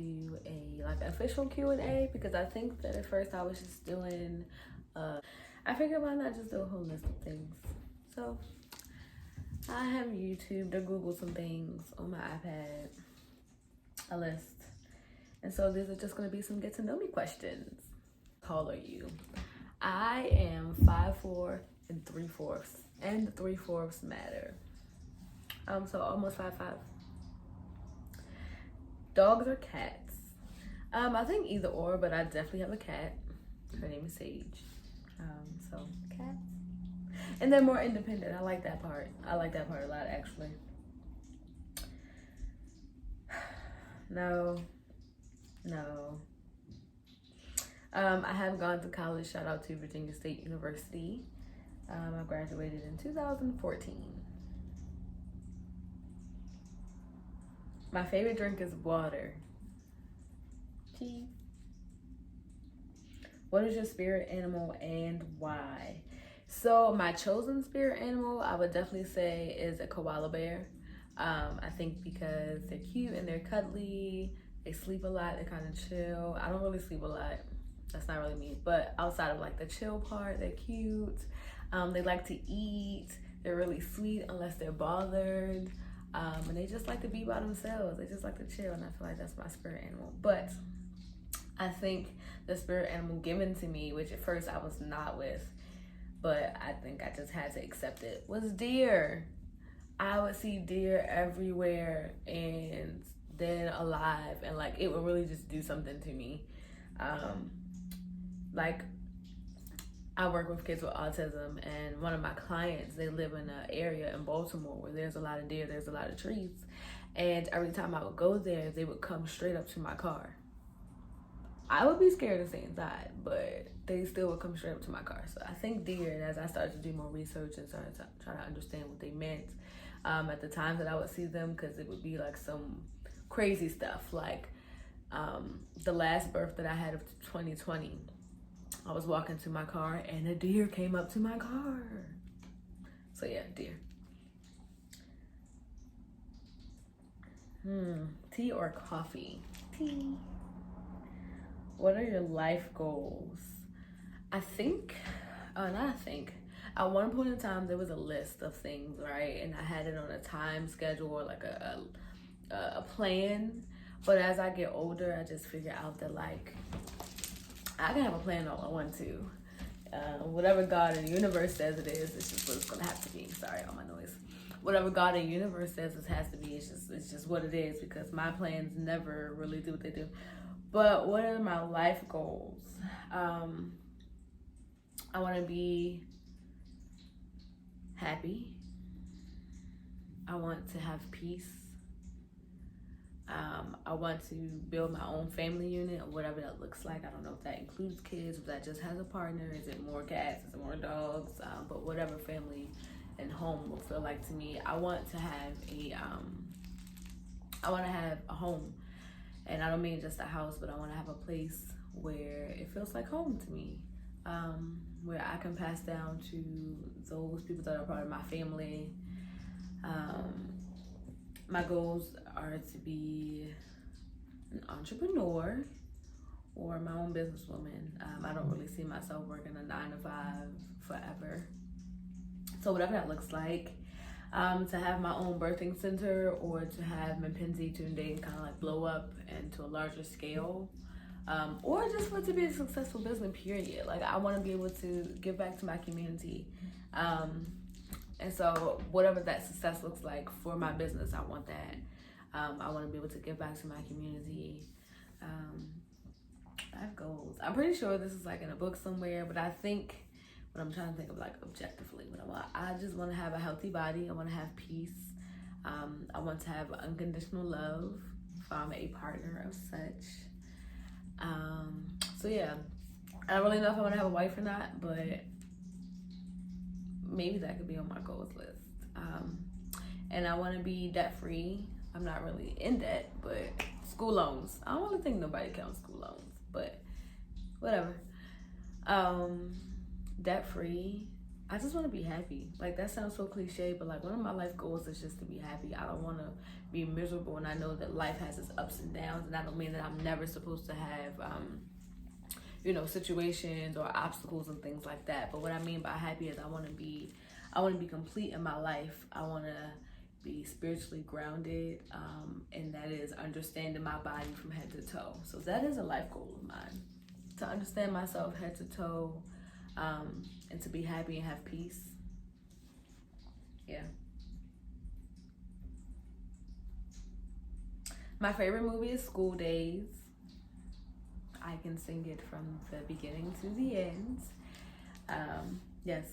do a like official Q&A, because I think that at first I was just doing I figured why not just do a whole list of things. So I have YouTube or Googled some things on my iPad, a list. And so these are just gonna be some get to know me questions. How tall are you? I am 5'4" and 3/4, and the 3/4 matter. So almost 5'5". Dogs or cats? I think either or, but I definitely have a cat. Her name is Sage. So cats. And they're more independent. I like that part. I like that part a lot, actually. No. I have gone to college. Shout out to Virginia State University. I graduated in 2014. My favorite drink is water. Tea. What is your spirit animal and why? So my chosen spirit animal, I would definitely say, is a koala bear. I think because they're cute and they're cuddly. They sleep a lot. They're kind of chill. I don't really sleep a lot. That's not really me. But outside of like the chill part, they're cute. They like to eat. They're really sweet unless they're bothered. And they just like to be by themselves. They just like to chill. And I feel like that's my spirit animal. But I think the spirit animal given to me, which at first I was not with, but I think I just had to accept it, was deer. I would see deer everywhere, and dead, alive, and like it would really just do something to me. Like I work with kids with autism, and one of my clients, they live in an area in Baltimore where there's a lot of deer, there's a lot of trees, and every time I would go there, they would come straight up to my car. I would be scared to stay inside, but they still would come straight up to my car. So I think deer, and as I started to do more research and started to try to understand what they meant, at the times that I would see them, because it would be like some crazy stuff. Like the last birth that I had of 2020, I was walking to my car and a deer came up to my car. So yeah, deer. Tea or coffee? Tea. What are your life goals? At one point in time there was a list of things, right? And I had it on a time schedule or like a plan. But as I get older, I just figure out that like I can have a plan all I want to. Whatever God and the universe says it is, it's just what it's gonna have to be. Sorry, all my noise. Whatever God and universe says it has to be, it's just what it is, because my plans never really do what they do. But what are my life goals? I want to be happy. I want to have peace. I want to build my own family unit, whatever that looks like. I don't know if that includes kids, if that just has a partner, is it more cats, is it more dogs, but whatever family and home will feel like to me. I want to have a home. And I don't mean just a house, but I want to have a place where it feels like home to me, where I can pass down to those people that are part of my family. My goals are to be an entrepreneur or my own businesswoman. I don't really see myself working a 9-to-5 forever. So whatever that looks like. To have my own birthing center, or to have MPENZI, TUNDAE kind of like blow up and to a larger scale, or just for it to be a successful business, period. Like I want to be able to give back to my community, and so whatever that success looks like for my business, I want that. I want to be able to give back to my community. I have goals. I'm pretty sure this is like in a book somewhere, but I think what I'm trying to think of like objectively, I just want to have a healthy body. I want to have peace. I want to have unconditional love if I'm a partner of such. So yeah, I don't really know if I want to have a wife or not, but maybe that could be on my goals list. And I want to be debt free. I'm not really in debt, but school loans. I don't really think nobody counts school loans, but whatever. Debt free. I just want to be happy. Like, that sounds so cliche, but like, one of my life goals is just to be happy. I don't want to be miserable, and I know that life has its ups and downs, and I don't mean that I'm never supposed to have, situations or obstacles and things like that. But what I mean by happy is I want to be complete in my life. I want to be spiritually grounded, and that is understanding my body from head to toe. So that is a life goal of mine, to understand myself head to toe, and to be happy and have peace. Yeah. My favorite movie is School Days. I can sing it from the beginning to the end. Yes.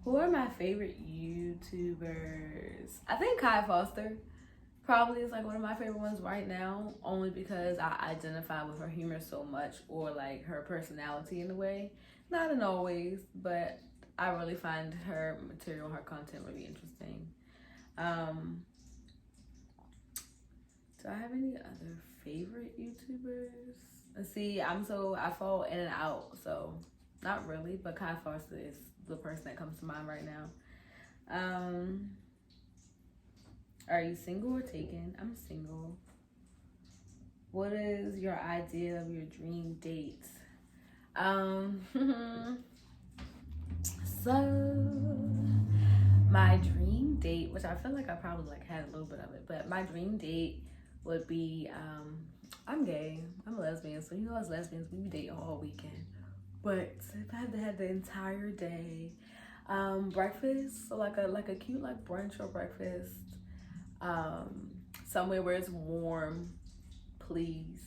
Who are my favorite YouTubers? I think Kai Foster probably is like one of my favorite ones right now, only because I identify with her humor so much, or like her personality in a way. Not in all ways, but I really find her material, her content really interesting. Do I have any other favorite YouTubers? Let's see, I fall in and out, so not really, but Kai Foster is the person that comes to mind right now. Are you single or taken? I'm single. What is your idea of your dream date? So my dream date, which I feel like I probably like had a little bit of it, but my dream date would be, I'm gay, I'm a lesbian, so as lesbians, we date all weekend. But if I had to have the entire day, breakfast, so like a cute like brunch or breakfast, somewhere where it's warm, please.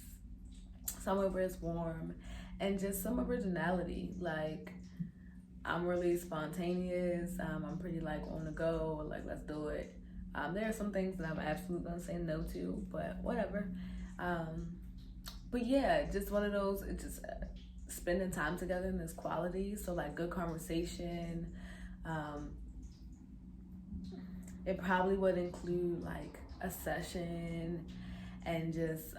Somewhere where it's warm, and just some originality. Like, I'm really spontaneous. I'm pretty like on the go. Like, let's do it. There are some things that I'm absolutely gonna say no to, but whatever. But yeah, just one of those. It's just spending time together in this quality. So like good conversation. It probably would include like a session and just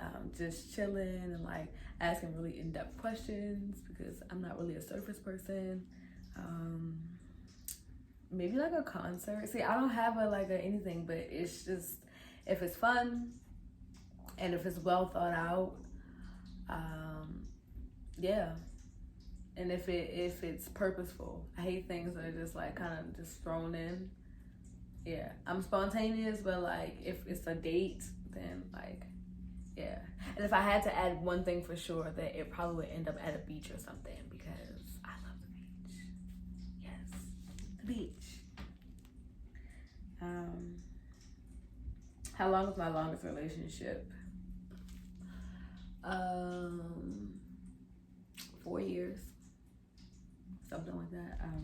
chilling and like asking really in-depth questions, because I'm not really a surface person. Maybe like a concert. See, I don't have a anything, but it's just, if it's fun and if it's well thought out, yeah. And if it's purposeful. I hate things that are just like kind of just thrown in. Yeah, I'm spontaneous, but like if it's a date, then like, yeah. And if I had to add one thing for sure, that it probably would end up at a beach or something, because I love the beach. Yes, the beach. How long was my longest relationship? 4 years, something like that. I don't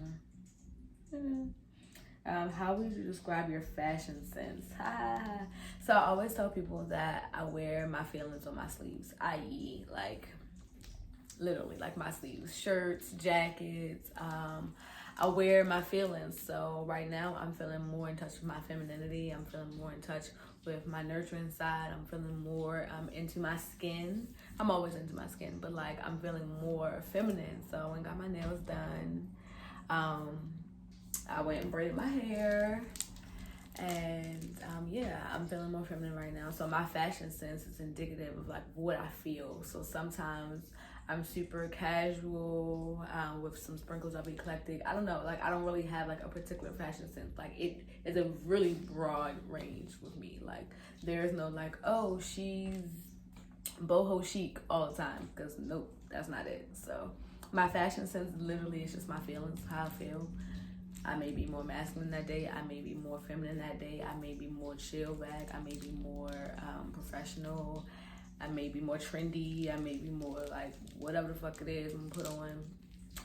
know. How would you describe your fashion sense? So I always tell people that I wear my feelings on my sleeves, i.e. like literally like my sleeves, shirts, jackets. I wear my feelings. So right now I'm feeling more in touch with my femininity. I'm feeling more in touch with my nurturing side. I'm feeling more into my skin. I'm always into my skin, but like I'm feeling more feminine. So I went and got my nails done. I went and braided my hair, and yeah, I'm feeling more feminine right now. So my fashion sense is indicative of like what I feel. So sometimes I'm super casual with some sprinkles of eclectic. I don't know, like I don't really have like a particular fashion sense. Like it is a really broad range with me. Like there's no like, oh, she's boho chic all the time, because nope, that's not it. So my fashion sense literally is just my feelings, how I feel. I may be more masculine that day. I may be more feminine that day. I may be more chill back. I may be more professional. I may be more trendy. I may be more like whatever the fuck it is I'm gonna put on.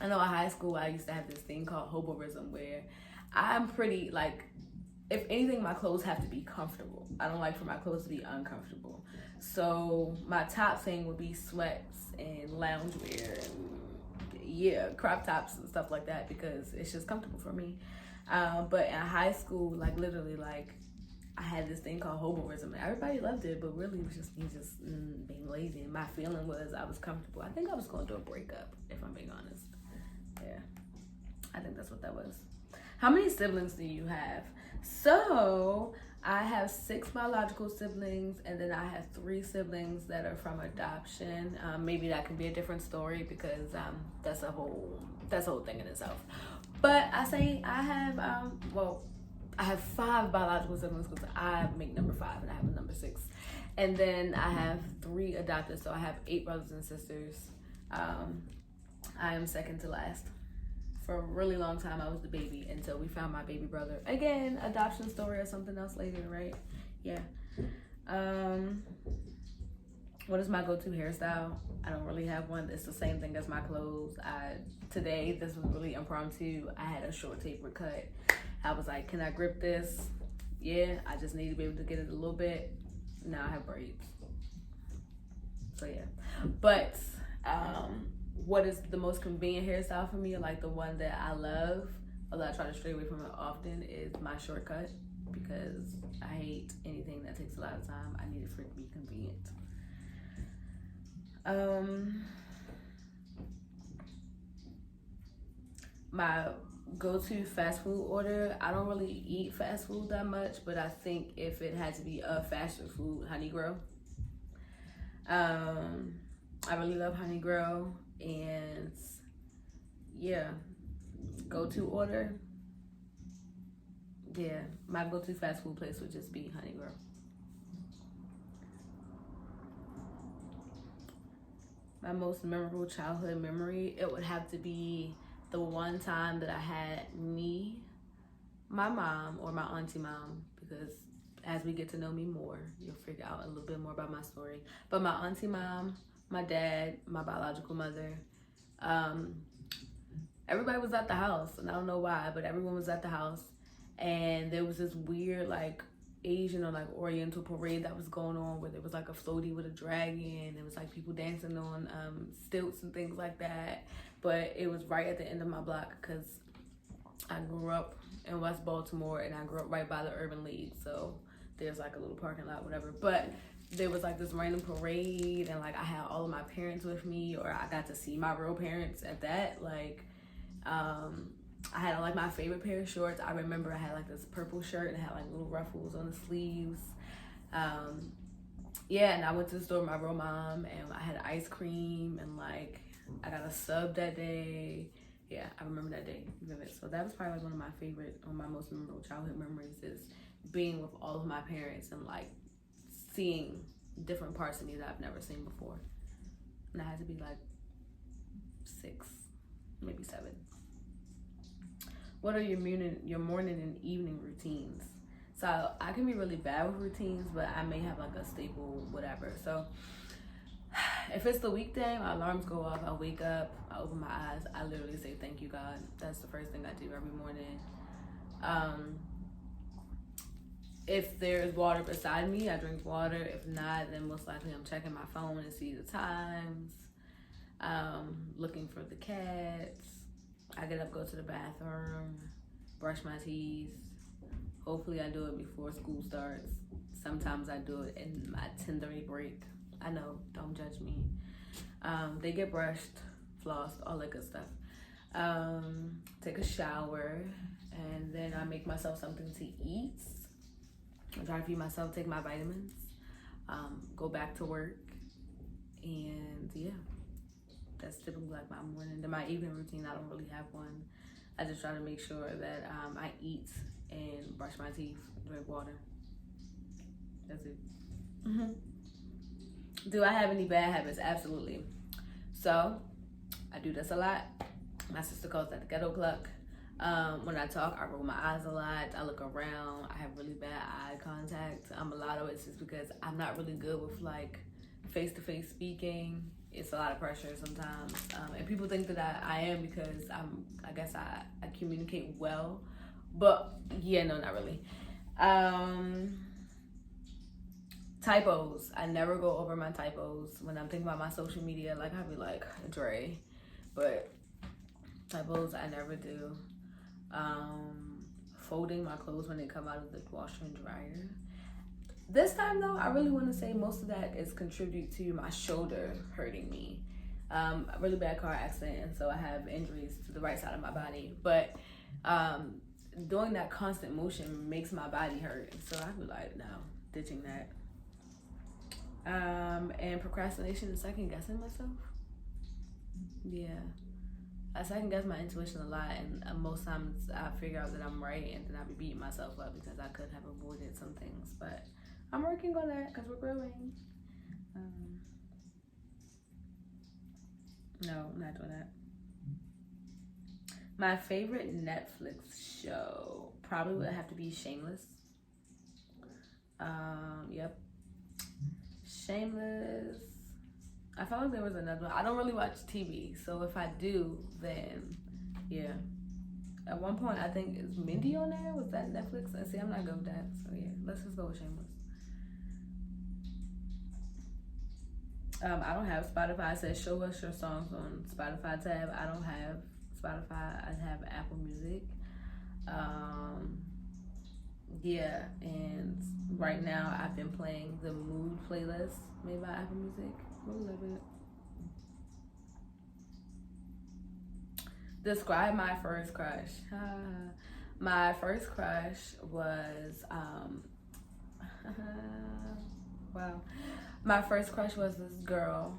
I know in high school I used to have this thing called hoboism, where I'm pretty like, if anything, my clothes have to be comfortable. I don't like for my clothes to be uncomfortable. So my top thing would be sweats and loungewear and yeah, crop tops and stuff like that, because it's just comfortable for me. But in high school, like literally, like I had this thing called hoboism, and everybody loved it, but really it was just me being lazy. And my feeling was I was comfortable. I think I was going through a breakup, if I'm being honest. Yeah, I think that's what that was. How many siblings do you have? So I have 6 biological siblings, and then I have 3 siblings that are from adoption. Maybe that could be a different story because that's a whole thing in itself. But I say I have I have 5 biological siblings because I make number 5 and I have a number 6, and then I have 3 adopted. So I have 8 brothers and sisters. I am second to last. For a really long time, I was the baby until we found my baby brother. Again, adoption story or something else later, right? Yeah. What is my go-to hairstyle? I don't really have one. It's the same thing as my clothes. Today, this was really impromptu. I had a short taper cut. I was like, can I grip this? Yeah, I just need to be able to get it a little bit. Now I have braids. So yeah. But what is the most convenient hairstyle for me, like the one that I love, although I try to stray away from it often, is my shortcut, because I hate anything that takes a lot of time. I need it for it to be convenient. My go-to fast food order, I don't really eat fast food that much, but I think if it had to be a fast food, Honey Grow. I really love Honey Grow, and yeah, go-to order, yeah, my go-to fast food place would just be Honey Grow. My most memorable childhood memory, it would have to be the one time that I had me, my mom, or my auntie mom, because as we get to know me more, you'll figure out a little bit more about my story. But my auntie mom, my dad, my biological mother, everybody was at the house, and I don't know why, but everyone was at the house, and there was this weird like Asian or like Oriental parade that was going on, where there was like a floaty with a dragon. It was like people dancing on stilts and things like that. But it was right at the end of my block because I grew up in West Baltimore, and I grew up right by the Urban League. So there's like a little parking lot, whatever. But there was like this random parade, and like I had all of my parents with me, or I got to see my real parents at that. Like, I had like my favorite pair of shorts. I remember I had like this purple shirt and it had like little ruffles on the sleeves. Yeah, and I went to the store with my real mom, and I had ice cream, and like I got a sub that day. Yeah, I remember that day vivid. So that was probably like one of my favorite, or my most memorable childhood memories, is being with all of my parents and like seeing different parts of me that I've never seen before. And I had to be like 6, maybe 7. What are your morning and evening routines? So I can be really bad with routines, but I may have like a staple, whatever. So if it's the weekday, my alarms go off, I wake up, I open my eyes, I literally say, thank you, God. That's the first thing I do every morning. If there's water beside me, I drink water. If not, then most likely I'm checking my phone and see the times, looking for the cats. I get up, go to the bathroom, brush my teeth. Hopefully I do it before school starts. Sometimes I do it in my 10:30 break. I know, don't judge me. They get brushed, flossed, all that good stuff. Take a shower, and then I make myself something to eat. I try to feed myself, take my vitamins, go back to work, and yeah. That's typically like my morning. Then my evening routine, I don't really have one. I just try to make sure that I eat and brush my teeth, drink water. That's it. Do I have any bad habits? Absolutely. So I do this a lot. My sister calls that the ghetto cluck. When I talk, I roll my eyes a lot. I look around. I have really bad eye contact. A lot of it's just because I'm not really good with like face-to-face speaking. It's a lot of pressure sometimes, and people think that I am because I guess I communicate well, but yeah, no, not really. Typos, I never go over my typos. When I'm thinking about my social media, like I'll be like Dre, but typos I never do. Folding my clothes when they come out of the washer and dryer. This time though, I really want to say most of that is contribute to my shoulder hurting me. A really bad car accident, and so I have injuries to the right side of my body. But doing that constant motion makes my body hurt, so I be like, no, ditching that. And procrastination is second guessing myself. Yeah, I second guess my intuition a lot, and most times I figure out that I'm right, and then I be beating myself up because I could have avoided some things. But I'm working on that because we're growing. No, I'm not doing that. My favorite Netflix show probably would have to be Shameless. Yep. Shameless. I felt like there was another one. I don't really watch TV, so if I do, then yeah. At one point, I think is Mindy on there. Was that Netflix? I see, I'm not good with that. So yeah, let's just go with Shameless. I don't have Spotify. It says show us your songs on Spotify tab. I don't have Spotify. I have Apple Music. Yeah, and right now I've been playing the Mood playlist made by Apple Music. Really love it. Describe my first crush. My first crush was wow. My first crush was this girl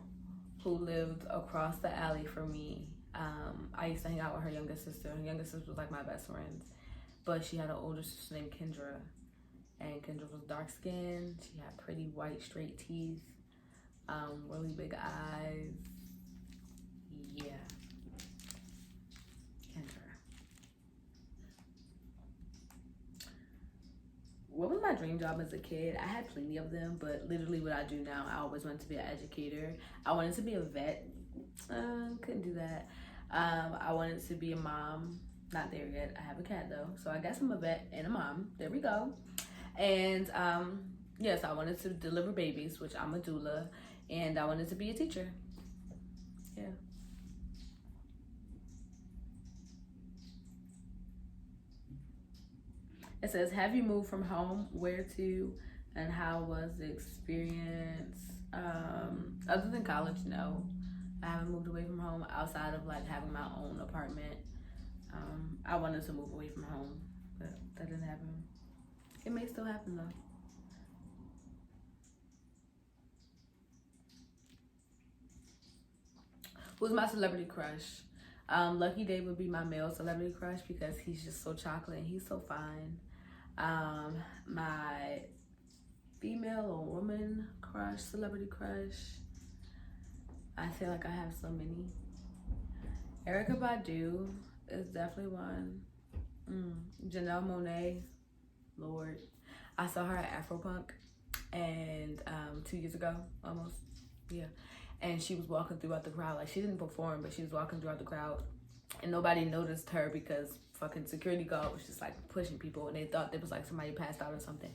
who lived across the alley from me. I used to hang out with her younger sister. Her younger sister was like my best friend, but she had an older sister named Kendra, and Kendra was dark skinned. She had pretty white straight teeth, really big eyes. Yeah, Kendra. What was my dream job as a kid? I had plenty of them, but literally what I do now, I always wanted to be an educator. I wanted to be a vet. Couldn't do that. I wanted to be a mom. Not there yet. I have a cat though, so I guess I'm a vet and a mom. There we go. And yes, I wanted to deliver babies, which I'm a doula, and I wanted to be a teacher. Yeah. It says, have you moved from home? Where to? And how was the experience? Other than college, no. I haven't moved away from home outside of like having my own apartment. I wanted to move away from home, but that didn't happen. It may still happen though. Who's my celebrity crush? Lucky Day would be my male celebrity crush because he's just so chocolate and he's so fine. My female or woman crush, celebrity crush, I feel like I have so many. Erykah Badu is definitely one. Janelle Monáe, Lord. I saw her at Afropunk and 2 years ago, almost, yeah. And she was walking throughout the crowd. Like, she didn't perform, but she was walking throughout the crowd. And nobody noticed her because fucking security guard was just like pushing people and they thought there was like somebody passed out or something.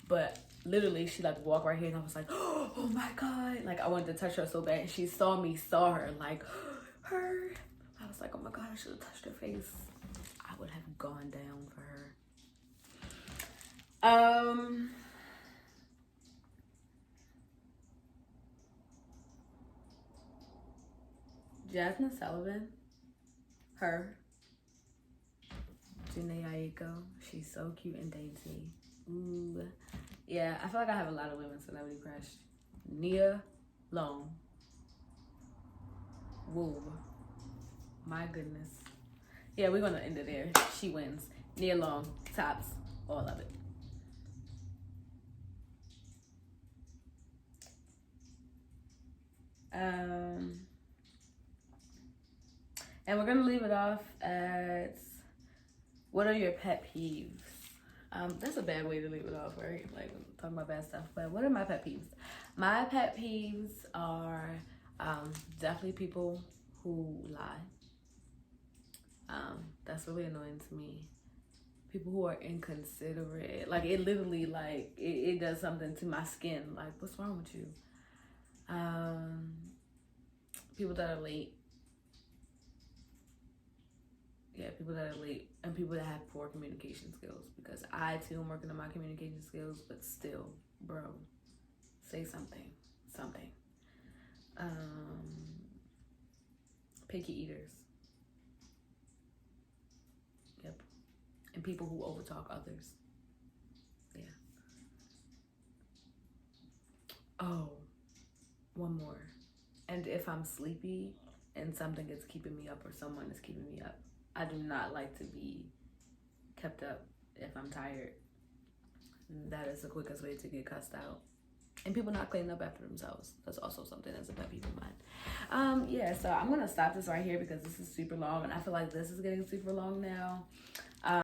But literally she like walked right here and I was like, oh my God. Like I wanted to touch her so bad. And she saw her like, her. I was like, oh my God, I should have touched her face. I would have gone down for her. Jasmine Sullivan, her. Janae Aiko, she's so cute and dainty. Ooh, yeah, I feel like I have a lot of women celebrity crush. Nia Long. Woo, my goodness. Yeah, we're gonna end it there. She wins. Nia Long, tops, all of it. And we're gonna leave it off at, what are your pet peeves? That's a bad way to leave it off, right? Like talking about bad stuff. But what are my pet peeves? My pet peeves are definitely people who lie. That's really annoying to me. People who are inconsiderate. Like it literally like it does something to my skin. Like what's wrong with you? People that are late. Yeah, people that are late and people that have poor communication skills, because I too am working on my communication skills, but still, bro, say something. Picky eaters. Yep. And people who overtalk others. Yeah. Oh, one more. And if I'm sleepy and something is keeping me up or someone is keeping me up, I do not like to be kept up if I'm tired. That is the quickest way to get cussed out. And people not cleaning up after themselves. That's also something that's a pet peeve of mine. Yeah, so I'm gonna stop this right here because this is super long and I feel like this is getting super long now.